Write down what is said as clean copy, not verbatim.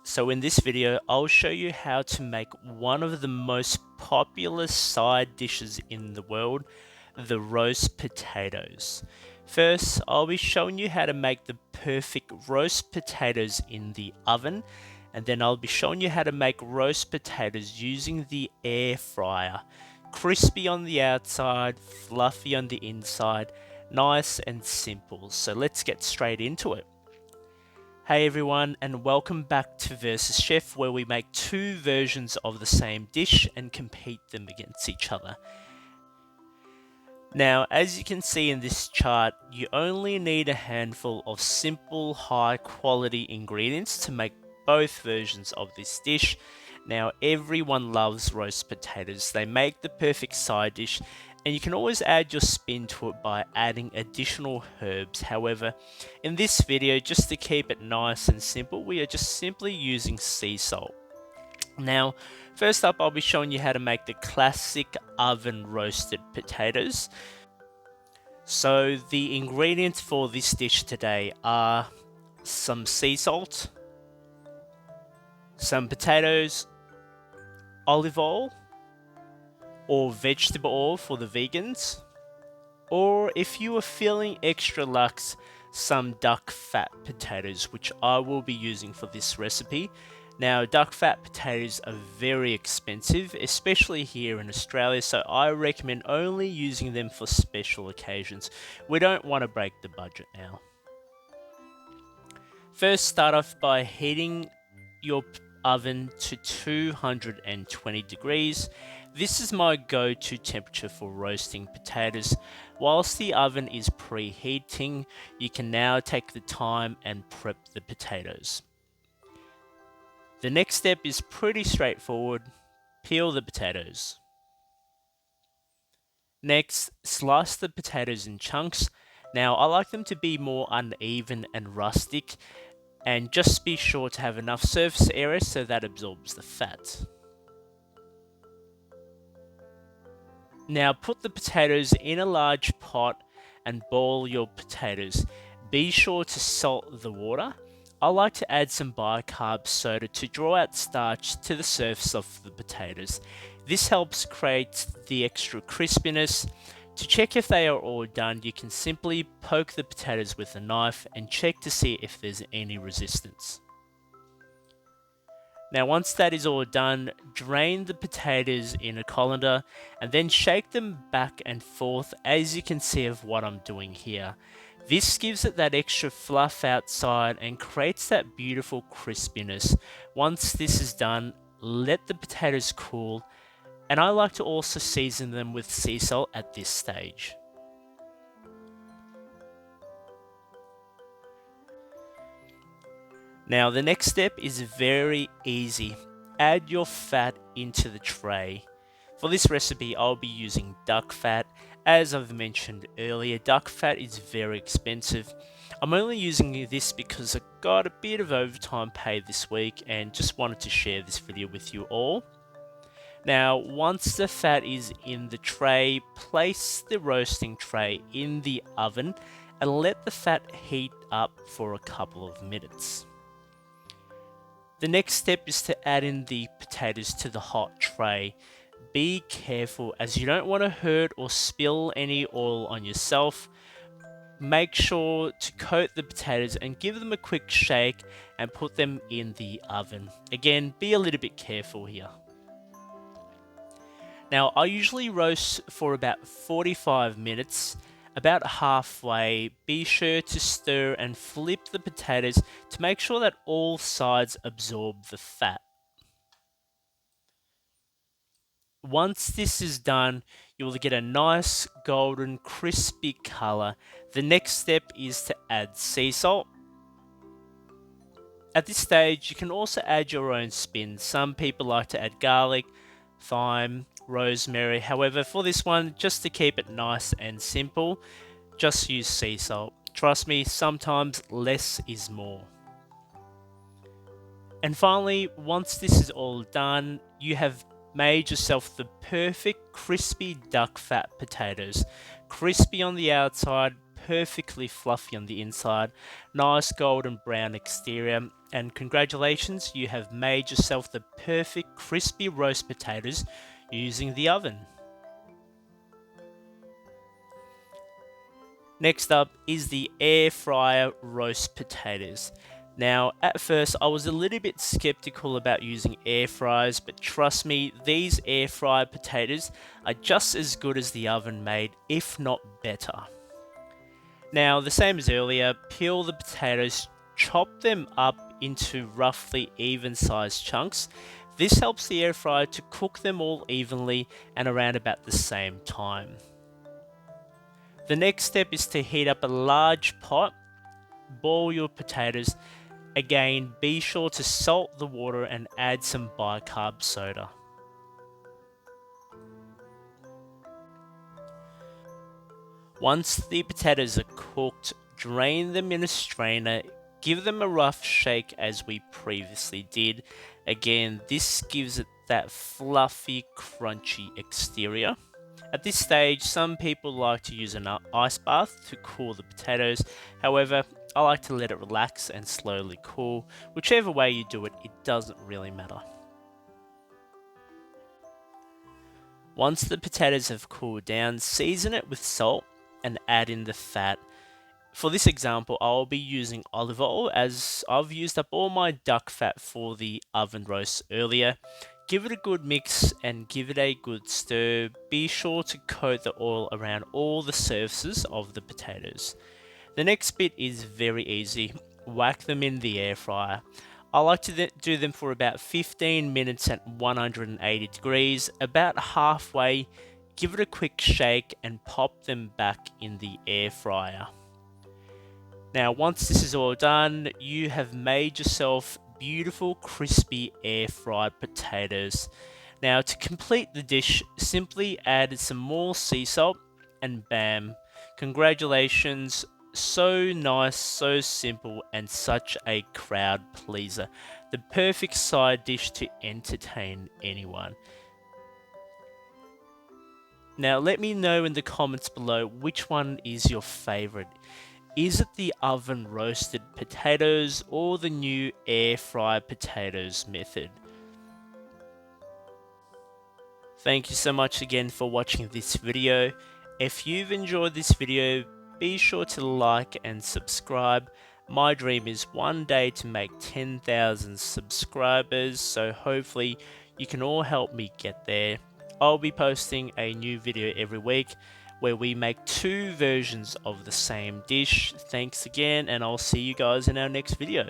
So in this video, I'll show you how to make one of the most popular side dishes in the world, the roast potatoes. First, I'll be showing you how to make the perfect roast potatoes in the oven, and then I'll be showing you how to make roast potatoes using the air fryer. Crispy on the outside, fluffy on the inside, nice and simple. So let's get straight into it. Hey everyone, and welcome back to Versus Chef, where we make two versions of the same dish and compete them against each other. Now, as you can see in this chart, you only need a handful of simple, high quality ingredients to make both versions of this dish. Now, everyone loves roast potatoes. They make the perfect side dish, and you can always add your spin to it by adding additional herbs. However, in this video, just to keep it nice and simple, we are just simply using sea salt. Now, first up, I'll be showing you how to make the classic oven roasted potatoes. So the ingredients for this dish today are some sea salt, some potatoes, olive oil, or vegetable oil for the vegans, or if you are feeling extra luxe, some duck fat potatoes, which I will be using for this recipe. Now, duck fat potatoes are very expensive, especially here in Australia, so I recommend only using them for special occasions. We don't want to break the budget now. First, start off by heating your oven to 220 degrees. This is my go-to temperature for roasting potatoes. Whilst the oven is preheating, you can now take the time and prep the potatoes. The next step is pretty straightforward. Peel the potatoes. Next, slice the potatoes in chunks. Now, I like them to be more uneven and rustic, and just be sure to have enough surface area so that absorbs the fat. Now, put the potatoes in a large pot and boil your potatoes. Be sure to salt the water. I like to add some bicarb soda to draw out starch to the surface of the potatoes. This helps create the extra crispiness. To check if they are all done, you can simply poke the potatoes with a knife and check to see if there's any resistance. Now, once that is all done, drain the potatoes in a colander and then shake them back and forth, as you can see of what I'm doing here. This gives it that extra fluff outside and creates that beautiful crispiness. Once this is done, let the potatoes cool, and I like to also season them with sea salt at this stage. Now, the next step is very easy. Add your fat into the tray. For this recipe, I'll be using duck fat. As I've mentioned earlier, duck fat is very expensive. I'm only using this because I got a bit of overtime pay this week and just wanted to share this video with you all. Now, once the fat is in the tray, place the roasting tray in the oven and let the fat heat up for a couple of minutes. The next step is to add in the potatoes to the hot tray. Be careful, as you don't want to hurt or spill any oil on yourself. Make sure to coat the potatoes and give them a quick shake and put them in the oven. Again, be a little bit careful here. Now, I usually roast for about 45 minutes. About halfway, be sure to stir and flip the potatoes to make sure that all sides absorb the fat. Once this is done, you will get a nice golden crispy color. The next step is to add sea salt. At this stage, you can also add your own spin. Some people like to add garlic, thyme, rosemary. However, for this one, just to keep it nice and simple, just use sea salt. Trust me, sometimes less is more. And finally, once this is all done, you have made yourself the perfect crispy duck fat potatoes. Crispy on the outside, perfectly fluffy on the inside, nice golden brown exterior, and congratulations, you have made yourself the perfect crispy roast potatoes using the oven. Next up is the air fryer roast potatoes. Now, at first, I was a little bit skeptical about using air fryers, but trust me, these air fried potatoes are just as good as the oven made, if not better. Now, the same as earlier, peel the potatoes, chop them up into roughly even sized chunks. This helps the air fryer to cook them all evenly and around about the same time. The next step is to heat up a large pot, boil your potatoes. Again, be sure to salt the water and add some bicarb soda. Once the potatoes are cooked, drain them in a strainer, give them a rough shake as we previously did. Again, this gives it that fluffy, crunchy exterior. At this stage, some people like to use an ice bath to cool the potatoes. However, I like to let it relax and slowly cool. Whichever way you do it, it doesn't really matter. Once the potatoes have cooled down, season it with salt and add in the fat. For this example, I'll be using olive oil as I've used up all my duck fat for the oven roast earlier. Give it a good mix and give it a good stir. Be sure to coat the oil around all the surfaces of the potatoes. The next bit is very easy. Whack them in the air fryer. I like to do them for about 15 minutes at 180 degrees. About halfway, give it a quick shake and pop them back in the air fryer. Now, once this is all done, you have made yourself beautiful, crispy, air-fried potatoes. Now, to complete the dish, simply add some more sea salt, and bam! Congratulations! So nice, so simple, and such a crowd pleaser. The perfect side dish to entertain anyone. Now, let me know in the comments below which one is your favorite. Is it the oven roasted potatoes or the new air fried potatoes method? Thank you so much again for watching this video. If you've enjoyed this video, be sure to like and subscribe. My dream is one day to make 10,000 subscribers, so hopefully you can all help me get there. I'll be posting a new video every week where we make 2 versions of the same dish. Thanks again, and I'll see you guys in our next video.